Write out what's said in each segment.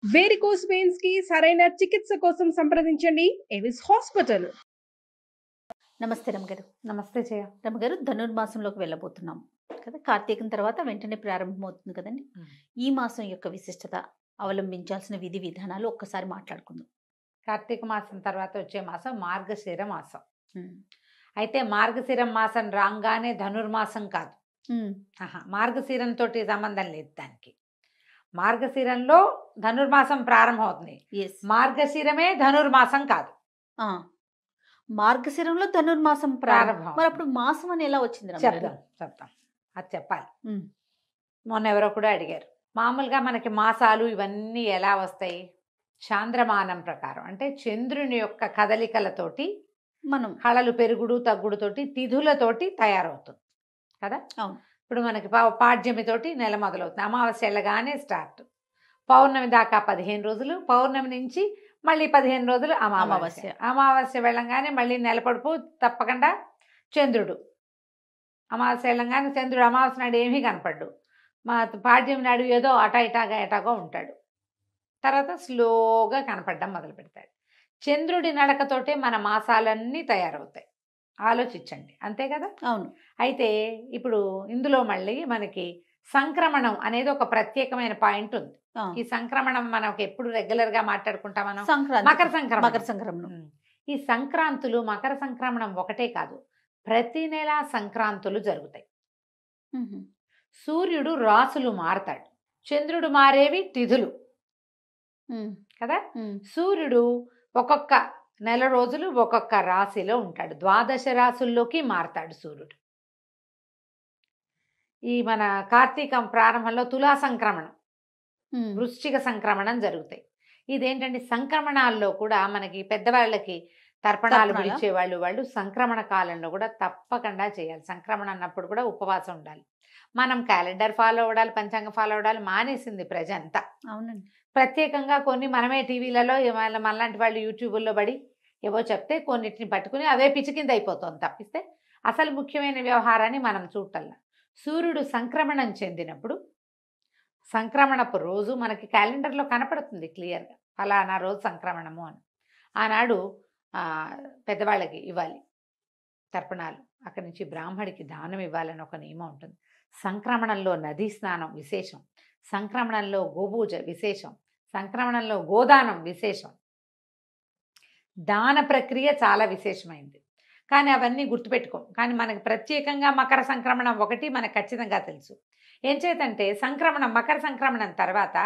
Varicose veins కి సరైన చికిత్స కోసం సంప్రదించండి ఎవిస్ హాస్పిటల్. నమస్తే రమగారు. నమస్తే జయ. రమగారు, ధనుర్మాసంలోకి వెళ్ళబోతున్నాం కదా. కార్తీకం తర్వాత వెంటనే ప్రారంభమవుతుంది కదండి. ఈ మాసం యొక్క విశిష్టత, అవలంబించాల్సిన విధి విధానాలు ఒక్కసారి మాట్లాడుకుందాం. కార్తీక మాసం తర్వాత వచ్చే మాసం మార్గశిర మాసం. అయితే మార్గశిర మాసం రాగానే ధనుర్మాసం కాదు. మార్గశిరంతో సంబంధం లేదు దానికి. మార్గశిరంలో ధనుర్మాసం ప్రారంభమవుతుంది. మార్గశిరమే ధనుర్మాసం కాదు. మార్గశిరంలో ధనుర్మాసం ప్రారంభం. మరి అప్పుడు మాసం అని ఎలా వచ్చింది? చెప్తాం అది చెప్పాలి. మొన్న ఎవరో కూడా అడిగారు, మామూలుగా మనకి మాసాలు ఇవన్నీ ఎలా వస్తాయి? చాంద్రమానం ప్రకారం, అంటే చంద్రుని యొక్క కదలికలతోటి మనం హళలు పెరుగుడు తగ్గుడుతోటి తిథులతోటి తయారవుతుంది కదా. ఇప్పుడు మనకి పాడ్యమితోటి నెల మొదలవుతుంది. అమావాస్య వెళ్ళగానే స్టార్ట్, పౌర్ణమి దాకా 15 రోజులు, పౌర్ణమి నుంచి మళ్ళీ 15 రోజులు అమావాస్య. అమావాస్య వెళ్ళంగానే మళ్ళీ నెలపడుపు తప్పకుండా చంద్రుడు. అమావాస్య వెళ్ళంగానే చంద్రుడు అమావాస్య నాడు ఏమీ కనపడ్డు, మా పాడ్యం నాడు ఏదో ఎటాగో ఉంటాడు. తర్వాత స్లోగా కనపడడం మొదలు పెడతాడు. చంద్రుడి నడకతోటే మన మాసాలన్నీ తయారవుతాయి. ఆలోచించండి, అంతే కదా. అవును. అయితే ఇప్పుడు ఇందులో మళ్ళీ మనకి సంక్రమణం అనేది ఒక ప్రత్యేకమైన పాయింట్ ఉంది. ఈ సంక్రమణం మనకు ఎప్పుడు రెగ్యులర్ గా మాట్లాడుకుంటాం మనం, మకర సంక్రమణం. ఈ సంక్రాంతులు, మకర సంక్రమణం ఒకటే కాదు, ప్రతి నెల సంక్రాంతులు జరుగుతాయి. సూర్యుడు రాసులు మారతాడు, చంద్రుడు మారేవి తిథులు కదా. సూర్యుడు ఒక్కొక్క నెల రోజులు ఒక్కొక్క రాశిలో ఉంటాడు, 12 రాశుల్లోకి మారతాడు సూర్యుడు. ఈ మన కార్తీకం ప్రారంభంలో తులా సంక్రమణం, వృశ్చిక సంక్రమణం జరుగుతాయి. ఇదేంటంటే సంక్రమణాల్లో కూడా మనకి పెద్దవాళ్ళకి తర్పణాలు పిలిచే వాళ్ళు సంక్రమణ కాలంలో కూడా తప్పకుండా చేయాలి. సంక్రమణ అన్నప్పుడు కూడా ఉపవాసం ఉండాలి. మనం క్యాలెండర్ ఫాలో అవ్వడాలి, పంచాంగం ఫాలో అవ్వడాలి మానేసింది ప్రజంతా. అవునండి. ప్రత్యేకంగా కొన్ని మనమే టీవీలలో మనలాంటి వాళ్ళు యూట్యూబుల్లో పడి ఏవో చెప్తే కొన్నిటిని పట్టుకుని అవే పిచ్చి కింద అయిపోతుంది తప్పిస్తే అసలు ముఖ్యమైన వ్యవహారాన్ని మనం చూడటల్లా. సూర్యుడు సంక్రమణం చెందినప్పుడు సంక్రమణపు రోజు మనకి క్యాలెండర్లో కనపడుతుంది క్లియర్గా, ఫలానా రోజు సంక్రమణము అని. ఆనాడు పెద్దవాళ్ళకి ఇవ్వాలి తర్పణాలు, అక్కడి నుంచి బ్రాహ్మడికి దానం ఇవ్వాలని ఒక నియమం ఉంటుంది. సంక్రమణంలో నదీ స్నానం విశేషం, సంక్రమణంలో గోపూజ విశేషం, సంక్రమణంలో గోదానం విశేషం. దాన ప్రక్రియ చాలా విశేషమైంది, కానీ అవన్నీ గుర్తుపెట్టుకోం. కానీ మనకి ప్రత్యేకంగా మకర సంక్రమణం ఒకటి మనకు ఖచ్చితంగా తెలుసు. ఏం చేతంటే మకర సంక్రమణం తర్వాత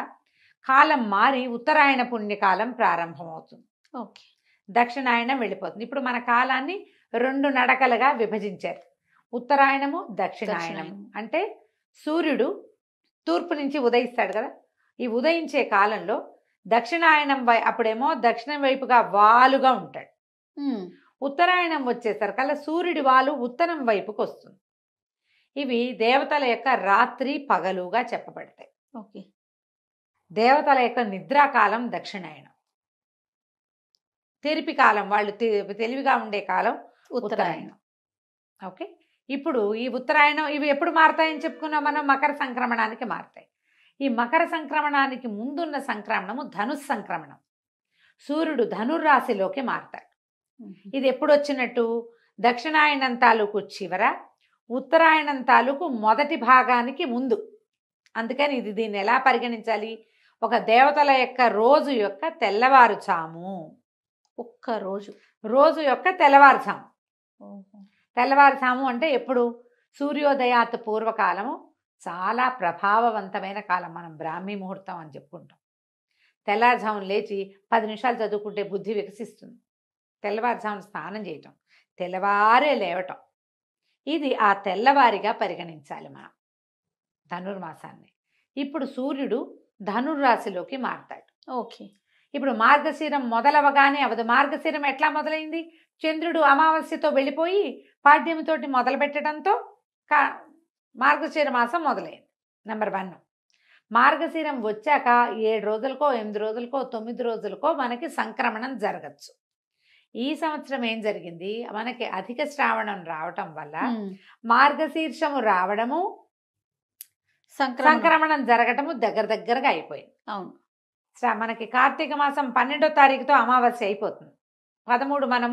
కాలం మారి ఉత్తరాయణ పుణ్యకాలం ప్రారంభమవుతుంది. ఓకే. దక్షిణాయనం వెళ్ళిపోతుంది. ఇప్పుడు మన కాలాన్ని 2 నడకలుగా విభజించారు, ఉత్తరాయణము దక్షిణాయనము. అంటే సూర్యుడు తూర్పు నుంచి ఉదయిస్తాడు కదా, ఈ ఉదయించే కాలంలో దక్షిణాయనం అప్పుడేమో దక్షిణం వైపుగా వాలుగా ఉంటాడు. ఉత్తరాయణం వచ్చేసరికల్లా సూర్యుడి వాలు ఉత్తరం వైపుకి వస్తుంది. ఇవి దేవతల యొక్క రాత్రి పగలుగా చెప్పబడతాయి. ఓకే. దేవతల యొక్క నిద్రాకాలం దక్షిణాయనం, తెరిపి కాలం, వాళ్ళు తెలివిగా ఉండే కాలం ఉత్తరాయణం. ఓకే. ఇప్పుడు ఈ ఉత్తరాయణం ఇవి ఎప్పుడు మారతాయని చెప్పుకున్నాం మనం, మకర సంక్రమణానికి మారతాయి. ఈ మకర సంక్రమణానికి ముందున్న సంక్రమణము ధనుస్ సంక్రమణం. సూర్యుడు ధనుర్రాశిలోకి మారతాడు. ఇది ఎప్పుడు వచ్చినట్టు, దక్షిణాయనం తాలూకు చివర, ఉత్తరాయణం తాలూకు మొదటి భాగానికి ముందు. అందుకని దీన్ని ఎలా పరిగణించాలి, ఒక దేవతల యొక్క రోజు యొక్క తెల్లవారుజాము, ఒక్క రోజు యొక్క తెల్లవారుజాము. తెల్లవారుజాము అంటే ఎప్పుడు, సూర్యోదయాత్ పూర్వకాలము చాలా ప్రభావవంతమైన కాలం. మనం బ్రాహ్మీ ముహూర్తం అని చెప్పుకుంటాం. తెల్లవారుజామున లేచి 10 నిమిషాలు చదువుకుంటే బుద్ధి వికసిస్తుంది. తెల్లవారుజామున స్నానం చేయటం, తెల్లవారే లేవటం, ఇది ఆ తెల్లవారిగా పరిగణించాలి మనం ధనుర్మాసాన్ని. ఇప్పుడు సూర్యుడు ధనుర్రాశిలోకి మారతాడు. ఓకే. ఇప్పుడు మార్గశిరం మొదలవగానే అవదు. మార్గశిరం ఎట్లా మొదలైంది, చంద్రుడు అమావాస్యతో వెళ్ళిపోయి పాడ్యమితోటి మొదలు పెట్టడంతో మార్గశిర మాసం మొదలైంది. నెంబర్ 1. మార్గశిరం వచ్చాక 7 రోజులకో 8 రోజులకో 9 రోజులకో మనకి సంక్రమణం జరగచ్చు. ఈ సంవత్సరం ఏం జరిగింది, మనకి అధిక శ్రావణం రావటం వల్ల మార్గశీర్షము రావడము, సంక్రమణం జరగటము దగ్గరగా అయిపోయింది. అవును. మనకి కార్తీక మాసం 12వ తారీఖుతో అమావాస్య అయిపోతుంది. 13 మనం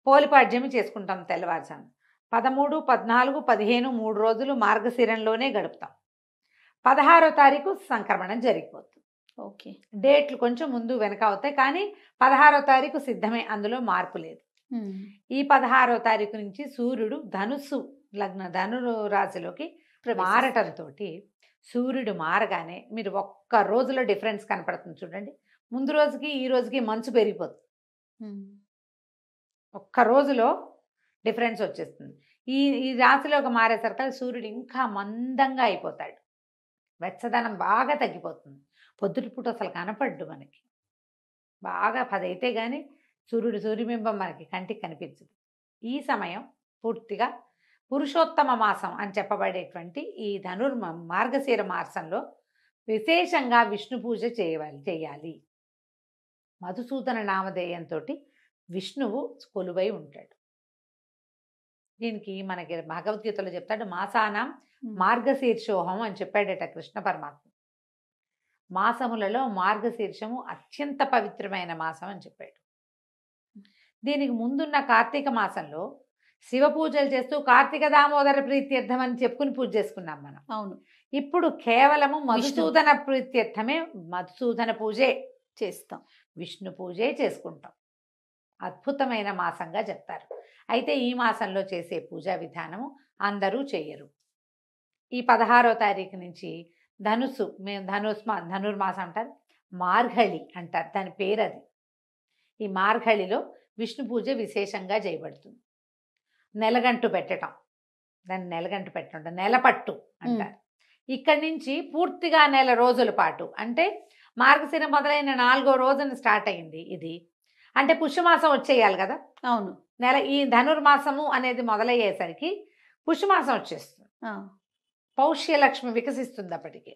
పోలిపాడ్యమి చేసుకుంటాం తెల్లవారుజాము. 13, 14, 15 3 రోజులు మార్గశిరంలోనే గడుపుతాం. 16వ తారీఖు సంక్రమణం జరిగిపోతుంది. ఓకే. డేట్లు కొంచెం ముందు వెనక అవుతాయి, కానీ 16వ తారీఖు సిద్ధమే, అందులో మార్పు లేదు. ఈ 16వ తారీఖు నుంచి సూర్యుడు ధనుస్సు ధను రాశిలోకి మారటంతో సూర్యుడు మారగానే మీరు ఒక్క రోజులో డిఫరెన్స్ కనపడుతుంది చూడండి. ముందు రోజుకి ఈ రోజుకి మంచు పెరిగిపోతుంది. ఒక్క రోజులో డిఫరెన్స్ వచ్చేస్తుంది. ఈ రాశిలోకి మారేసరికి సూర్యుడు ఇంకా మందంగా అయిపోతాడు. వెచ్చదనం బాగా తగ్గిపోతుంది. పొద్దుటిపూట అసలు కనపడ్డు మనకి. బాగా 10 అయితే కానీ సూర్యబింబం మనకి కంటికి కనిపించదు. ఈ సమయం పూర్తిగా పురుషోత్తమ మాసం అని చెప్పబడేటువంటి ఈ మార్గశిర మాసంలో విశేషంగా విష్ణు పూజ చేయాలి. మధుసూదన నామధేయంతో విష్ణువు కొలువై ఉంటాడు. దీనికి మనకి భగవద్గీతలో చెప్తాడు, మాసానాం మార్గశీర్షోహం అని చెప్పాడట కృష్ణ పరమాత్మ. మాసములలో మార్గశీర్షము అత్యంత పవిత్రమైన మాసం అని చెప్పాడు. దీనికి ముందున్న కార్తీక మాసంలో శివ పూజలు చేస్తూ కార్తీక దామోదర ప్రీత్యర్థం అని చెప్పుకుని పూజ చేసుకున్నాం మనం. అవును. ఇప్పుడు కేవలము మధుసూదన ప్రీత్యర్థమే, మధుసూదన పూజే చేస్తాం, విష్ణు పూజే చేసుకుంటాం. అద్భుతమైన మాసంగా చెప్తారు. అయితే ఈ మాసంలో చేసే పూజా విధానము అందరూ చెయ్యరు. ఈ 16వ తారీఖు నుంచి మేము ధనుర్మాసం అంటారు, మార్గళి అంటారు, దాని పేరు అది. ఈ మార్గళిలో విష్ణు పూజ విశేషంగా చేయబడుతుంది. నెలగంటు పెట్టడం, దాన్ని నెలగంటు పెట్టడం, నెలపట్టు అంటారు. ఇక్కడి నుంచి పూర్తిగా నెల రోజుల పాటు, అంటే మార్గశిరం మొదలైన 4వ రోజున స్టార్ట్ అయింది ఇది. అంటే పుష్యమాసం వచ్చేయాలి కదా. అవును. ఈ ధనుర్మాసము అనేది మొదలయ్యేసరికి పుష్యమాసం వచ్చేస్తుంది. పౌష్యలక్ష్మి వికసిస్తుంది. అప్పటికి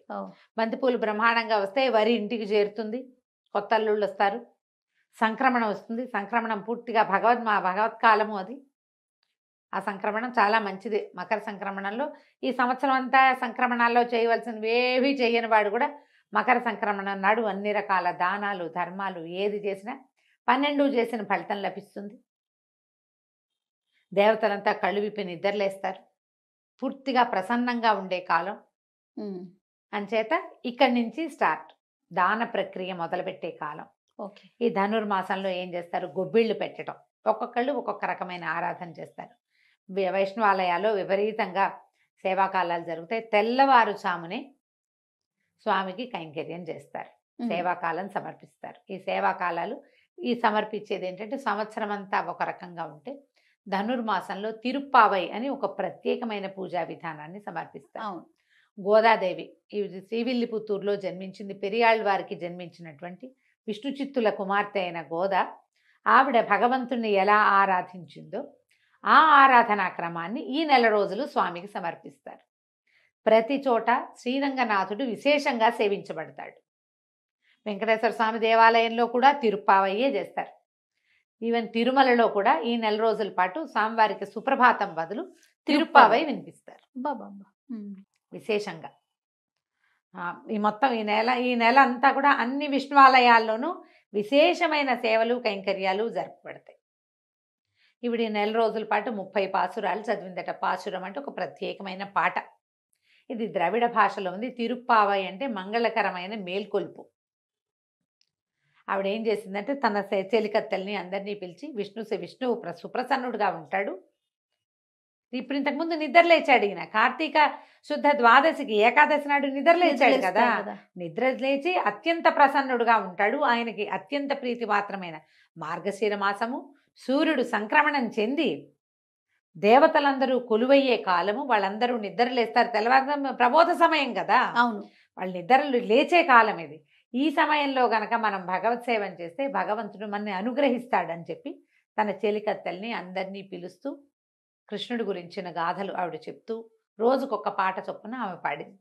బంతిపూలు బ్రహ్మాండంగా వస్తాయి, వరి ఇంటికి చేరుతుంది, కొత్త అల్లుళ్ళు వస్తారు, సంక్రమణం వస్తుంది. సంక్రమణం పూర్తిగా భగవత్కాలము అది. ఆ సంక్రమణం చాలా మంచిది. మకర సంక్రమణంలో ఈ సంవత్సరం అంతా సంక్రమణాల్లో చేయవలసినవి ఏవి చేయని వాడు కూడా మకర సంక్రమణం నాడు అన్ని రకాల దానాలు ధర్మాలు ఏది చేసినా 12 చేసిన ఫలితం లభిస్తుంది. దేవతలంతా కళ్ళు విప్పి నిద్రలేస్తారు. పూర్తిగా ప్రసన్నంగా ఉండే కాలం. అంచేత ఇక్కడి నుంచి స్టార్ట్ దాన ప్రక్రియ మొదలుపెట్టే కాలం. ఓకే. ఈ ధనుర్మాసంలో ఏం చేస్తారు, గొబ్బిళ్ళు పెట్టడం. ఒక్కొక్కళ్ళు ఒక్కొక్క రకమైన ఆరాధన చేస్తారు. వైష్ణవాలయాల్లో విపరీతంగా సేవాకాలాలు జరుగుతాయి. తెల్లవారుజామునే స్వామికి కైంకర్యం చేస్తారు, సేవాకాలం సమర్పిస్తారు. ఈ సేవాకాలాలు సమర్పించేది ఏంటంటే సంవత్సరం అంతా ఒక రకంగా ఉంటే ధనుర్మాసంలో తిరుప్పావై అని ఒక ప్రత్యేకమైన పూజా విధానాన్ని సమర్పిస్తారు. గోదాదేవి శ్రీవిల్లిపుత్తూరులో జన్మించింది. పెరియాళ్ళ వారికి జన్మించినటువంటి విష్ణు చిత్తుల కుమార్తె అయిన గోద, ఆవిడ భగవంతుణ్ణి ఎలా ఆరాధించిందో ఆ ఆరాధనా క్రమాన్ని ఈ నెల రోజులు స్వామికి సమర్పిస్తారు. ప్రతి చోట శ్రీరంగనాథుడు విశేషంగా సేవించబడతాడు. వెంకటేశ్వర స్వామి దేవాలయంలో కూడా తిరుప్పావయ్యే చేస్తారు. ఈవెన్ తిరుమలలో కూడా ఈ నెల రోజుల పాటు స్వామివారికి సుప్రభాతం బదులు తిరుప్పావై వినిపిస్తారు విశేషంగా. ఈ నెల అంతా కూడా అన్ని విష్ణువాలయాల్లోనూ విశేషమైన సేవలు కైంకర్యాలు జరపబడతాయి. ఇప్పుడు ఈ నెల రోజుల పాటు 30 పాసురాలు చదివిందట. పాసురం అంటే ఒక ప్రత్యేకమైన పాట. ఇది ద్రవిడ భాషలో ఉంది. తిరుప్పావై అంటే మంగళకరమైన మేల్కొల్పు. ఆవిడ ఏం చేసిందంటే తన చెలికత్తెల్ని అందరినీ పిలిచి, విష్ణువు సుప్రసన్నుడుగా ఉంటాడు. ఇప్పుడు ఇంతకుముందు నిద్రలేచాడు ఈయన. కార్తీక శుద్ధ ద్వాదశికి ఏకాదశి నాడు నిద్రలేచాడు కదా. నిద్రలేచి అత్యంత ప్రసన్నుడుగా ఉంటాడు. ఆయనకి అత్యంత ప్రీతి మాత్రమైన మార్గశిర మాసము, సూర్యుడు సంక్రమణం చెంది దేవతలందరూ కొలువయ్యే కాలము. వాళ్ళందరూ నిద్రలేస్తారు. తెల్లవారు ప్రబోధ సమయం కదా. అవును. వాళ్ళు నిద్రలు లేచే కాలం ఇది. ఈ సమయంలో గనక మనం భగవత్ సేవం చేస్తే భగవంతుడు మనని అనుగ్రహిస్తాడని చెప్పి తన చెలికత్తెల్ని అందరినీ పిలుస్తూ కృష్ణుడి గురించిన గాథలు ఆవిడ చెప్తూ రోజుకొక పాట చొప్పున ఆమె పాడింది.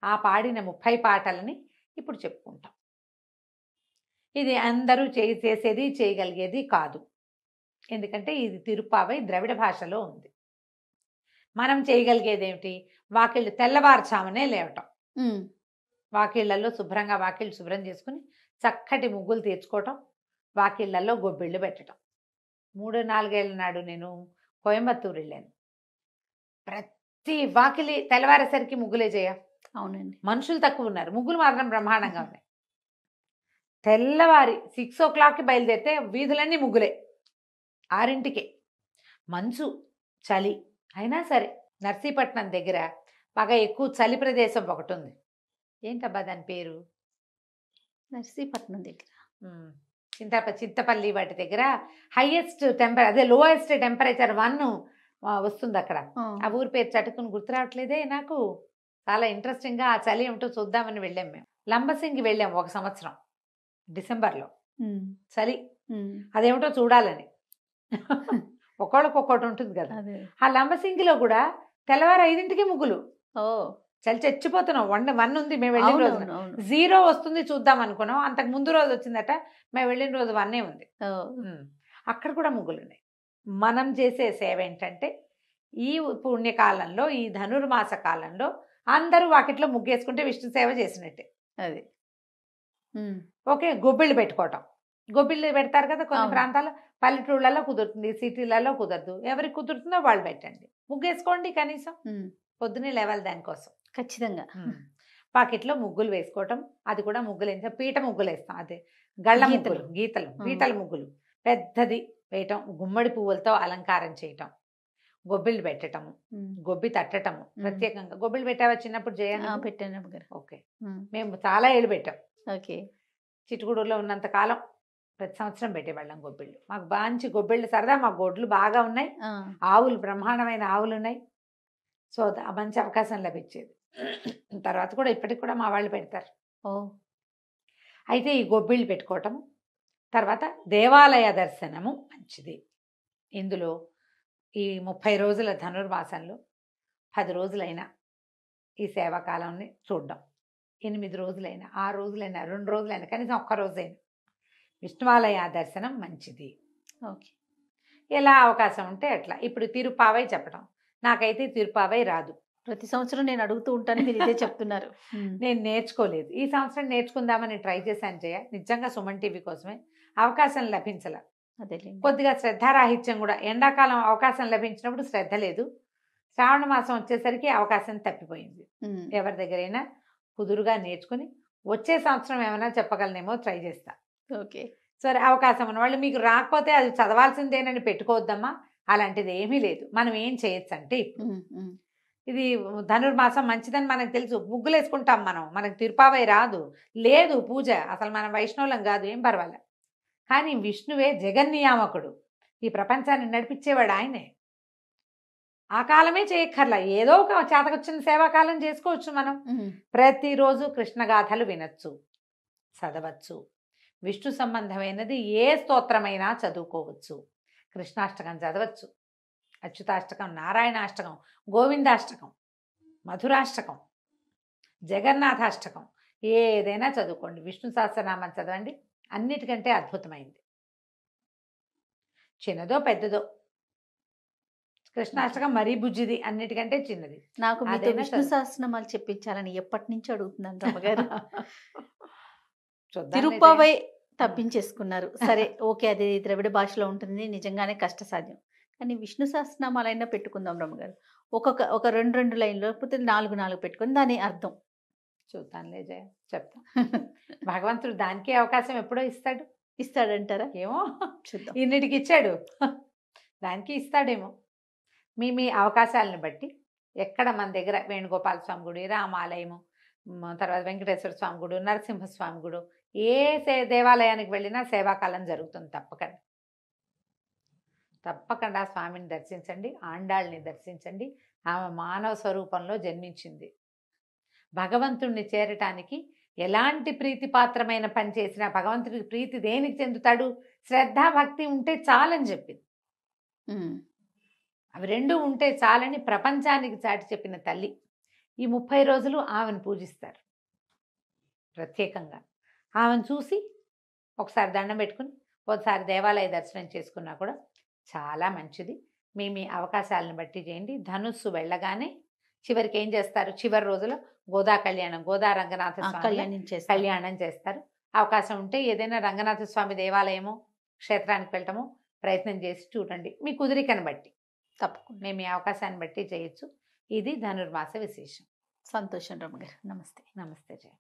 ఆ పాడిన 30 పాటలని ఇప్పుడు చెప్పుకుంటాం. ఇది అందరూ చేసేది చేయగలిగేది కాదు. ఎందుకంటే ఇది తిరుప్పావై ద్రవిడ భాషలో ఉంది. మనం చేయగలిగేది ఏమిటి, వాకిళ్ళు తెల్లవారుజామునే లేవటం, వాకిళ్లలో శుభ్రంగా వాకిళ్ళు శుభ్రం చేసుకుని చక్కటి ముగ్గులు తీర్చుకోవటం, వాకిళ్ళల్లో గొబ్బిళ్ళు పెట్టడం. 3-4 ఏళ్ళ నాడు నేను కోయంబత్తూరు వెళ్ళాను. ప్రతి వాకిలి తెల్లవారేసరికి ముగ్గులే చేయ. అవునండి. మనుషులు తక్కువ ఉన్నారు, ముగ్గులు మాత్రం బ్రహ్మాండంగా ఉన్నాయి. తెల్లవారి 6 o'clockకి బయలుదేరితే వీధులన్నీ ముగ్గులే. 6ంటికే మంచు, చలి అయినా సరే నర్సీపట్నం దగ్గర బాగా ఎక్కువ చలి ప్రదేశం ఒకటి ఉంది. ఏంటబ్బా దాని పేరు? నర్సీపట్నం దగ్గర చింతపల్లి వాటి దగ్గర హైయెస్ట్ లోయెస్ట్ టెంపరేచర్ 1 వస్తుంది అక్కడ. ఆ ఊరి పేరు చటుకుని గుర్తు రావట్లేదే నాకు. చాలా ఇంట్రెస్టింగ్గా ఆ చలి ఏమిటో చూద్దామని వెళ్ళాం మేము. లంబసింగి వెళ్ళాం ఒక సంవత్సరం డిసెంబర్లో. చలి అదేమిటో చూడాలని. ఒక్కొక్కటి ఉంటుంది కదా. ఆ లంబసింగిలో కూడా తెల్లవారు 5ంటికి ముగ్గులు. చలి చచ్చిపోతున్నాం. 1 ఉంది మేము వెళ్ళిన రోజు. 0 వస్తుంది చూద్దాం అనుకున్నాం. అంతకు ముందు రోజు వచ్చిందట, మేము వెళ్ళిన రోజు 1 ఉంది. అక్కడ కూడా ముగ్గులు ఉన్నాయి. మనం చేసే సేవ ఏంటంటే ఈ పుణ్యకాలంలో, ఈ ధనుర్మాస కాలంలో అందరూ వాకిట్లో ముగ్గేసుకుంటే విష్ణు సేవ చేసినట్టే. అది ఓకే. గొబ్బిళ్ళు పెట్టుకోవటం. గొబ్బిళ్ళు పెడతారు కదా కొన్ని ప్రాంతాల్లో. పల్లెటూళ్ళలో కుదురుతుంది, సిటీలలో కుదరదు. ఎవరికి కుదురుతుందో వాళ్ళు పెట్టండి. ముగ్గేసుకోండి కనీసం. పొద్దునే లేవాలి దానికోసం. ఖచ్చితంగా పాకెట్లో ముగ్గులు వేసుకోవటం. అది కూడా ముగ్గులు వేస్తే పీట ముగ్గులు వేస్తాం. అదే గళ్ళ ముగ్గులు, గీతల ముగ్గులు పెద్దది వేయటం. గుమ్మడి పువ్వులతో అలంకారం చేయటం. గొబ్బిళ్ళు పెట్టటము, గొబ్బి తట్టటము. ప్రత్యేకంగా గొబ్బిళ్ళు పెట్టావా చిన్నప్పుడు? పెట్టాను. ఓకే. మేము చాలా ఏళ్ళు పెట్టాం. ఓకే. చిట్టుగూడూరులో ఉన్నంత కాలం ప్రతి సంవత్సరం పెట్టేవాళ్ళం గొబ్బిళ్ళు. మాకు మంచి గొబ్బిళ్ళు సరదా. మా గొడ్లు బాగా ఉన్నాయి, ఆవులు బ్రహ్మాండమైన ఆవులు ఉన్నాయి. సో మంచి అవకాశం లభించేది. తర్వాత కూడా ఇప్పటికి కూడా మా వాళ్ళు పెడతారు. అయితే ఈ గొబ్బిళ్ళు పెట్టుకోవటం, తర్వాత దేవాలయ దర్శనము మంచిది. ఇందులో ఈ 30 రోజుల ధనుర్మాసంలో 10 రోజులైనా ఈ సేవాకాలాన్ని చూడడం, 8 రోజులైనా, 6 రోజులైనా, 2 రోజులైనా, కనీసం 1 రోజైనా విష్ణువాలయ దర్శనం మంచిది. ఓకే. ఎలా అవకాశం ఉంటే అట్లా. ఇప్పుడు తిరుపావై చెప్పడం, నాకైతే తిరుపావై రాదు. ప్రతి సంవత్సరం నేను అడుగుతూ ఉంటాను, మీరు ఇదే చెప్తున్నారు. నేను నేర్చుకోలేదు. ఈ సంవత్సరం నేర్చుకుందామని ట్రై చేశాను జయ. నిజంగా సుమన్ టీవీ కోసమే. అవకాశం లభించలే. అదే కొద్దిగా శ్రద్ధారాహిత్యం కూడా. ఎండాకాలం అవకాశం లభించినప్పుడు శ్రద్ధ లేదు. శ్రావణ మాసం వచ్చేసరికి అవకాశం తప్పిపోయింది. ఎవరి దగ్గరైనా కుదురుగా నేర్చుకుని వచ్చే సంవత్సరం ఏమైనా చెప్పగలనేమో ట్రై చేస్తా. ఓకే. సరే, అవకాశం ఉన్నవాళ్ళు మీకు రాకపోతే అది చదవాల్సిందేనని పెట్టుకోవద్దమ్మా. అలాంటిది ఏమీ లేదు. మనం ఏం చేయొచ్చు అంటే, ఇది ధనుర్మాసం మంచిదని మనకు తెలుసు, ముగ్గులు వేసుకుంటాం మనం. మనకు తిరుపావై రాదు, లేదు పూజ, అసలు మనం వైష్ణవులం కాదు, ఏం పర్వాలే. కానీ విష్ణువే జగన్నియామకుడు, ఈ ప్రపంచాన్ని నడిపించేవాడు ఆయనే. ఆ కాలమే చేయక్కర్లా, ఏదో ఒక చేతకొచ్చిన సేవాకాలం చేసుకోవచ్చు మనం. ప్రతిరోజు కృష్ణగాథలు వినొచ్చు, చదవచ్చు. విష్ణు సంబంధమైనది ఏ స్తోత్రమైనా చదువుకోవచ్చు. కృష్ణాష్టకం చదవచ్చు, అచ్యుతాష్టకం, నారాయణాష్టకం, గోవిందాష్టకం, మధురాష్టకం, జగన్నాథాష్టకం, ఏదైనా చదువుకోండి. విష్ణు సహస్రనామం చదవండి, అన్నిటికంటే అద్భుతమైంది. చిన్నదో పెద్దదో, కృష్ణాష్టకం మరీ బుజ్జిది, అన్నిటికంటే చిన్నది. నాకు మీతో విష్ణు సహస్రనామాలు చెప్పించాలని ఎప్పటి నుంచి అడుగుతున్నాను రమ్మగారు. తిరుపావై తప్పించేసుకున్నారు. సరే, ఓకే, అది ద్రవిడ భాషలో ఉంటుంది, నిజంగానే కష్టసాధ్యం. కానీ విష్ణు సహస్రనామాలైనా పెట్టుకుందాం రమ్మగారు. ఒక 2 లైన్లు, లేకపోతే 4 పెట్టుకొని దాని అర్థం చూద్దాంలే జయ, చెప్తా. భగవంతుడు దానికే అవకాశం ఎప్పుడో ఇస్తాడంటారా? ఏమో చూద్దాం. ఇన్నిటికి ఇచ్చాడు, దానికి ఇస్తాడేమో. మీ అవకాశాలను బట్టి ఎక్కడ మన దగ్గర వేణుగోపాల స్వామి గుడి, రామాలయము, తర్వాత వెంకటేశ్వర స్వామి గుడి, నరసింహస్వామి గుడి, ఏ దేవాలయానికి వెళ్ళినా సేవాకాలం జరుగుతుంది. తప్పకుండా స్వామిని దర్శించండి, ఆండాళ్ళని దర్శించండి. ఆమె మానవ స్వరూపంలో జన్మించింది. భగవంతుణ్ణి చేరటానికి ఎలాంటి ప్రీతిపాత్రమైన పని చేసినా భగవంతుడికి ప్రీతి దేనికి చెందుతాడు? శ్రద్ధా భక్తి ఉంటే చాలని చెప్పింది. అవి 2 ఉంటే చాలని ప్రపంచానికి చాటి చెప్పిన తల్లి. ఈ 30 రోజులు ఆమెను పూజిస్తారు ప్రత్యేకంగా. ఆమెను చూసి ఒకసారి దండం పెట్టుకుని ఒకసారి దేవాలయ దర్శనం చేసుకున్నా కూడా చాలా మంచిది. మీ అవకాశాలను బట్టి చేయండి. ధనుస్సు వెళ్ళగానే చివరికి ఏం చేస్తారు? చివరి రోజులో గోదా కళ్యాణం, గోదా రంగనాథ స్వామి కళ్యాణం చేస్తారు. అవకాశం ఉంటే ఏదైనా రంగనాథ స్వామి దేవాలయము క్షేత్రానికి వెళ్ళటము ప్రయత్నం చేసి చూడండి, మీ కుదిరికను బట్టి. తప్పకుండా. మేము ఈ అవకాశాన్ని బట్టి చేయొచ్చు. ఇది ధనుర్మాస విశేషం. సంతోషం రమగారు. నమస్తే. నమస్తే జయ.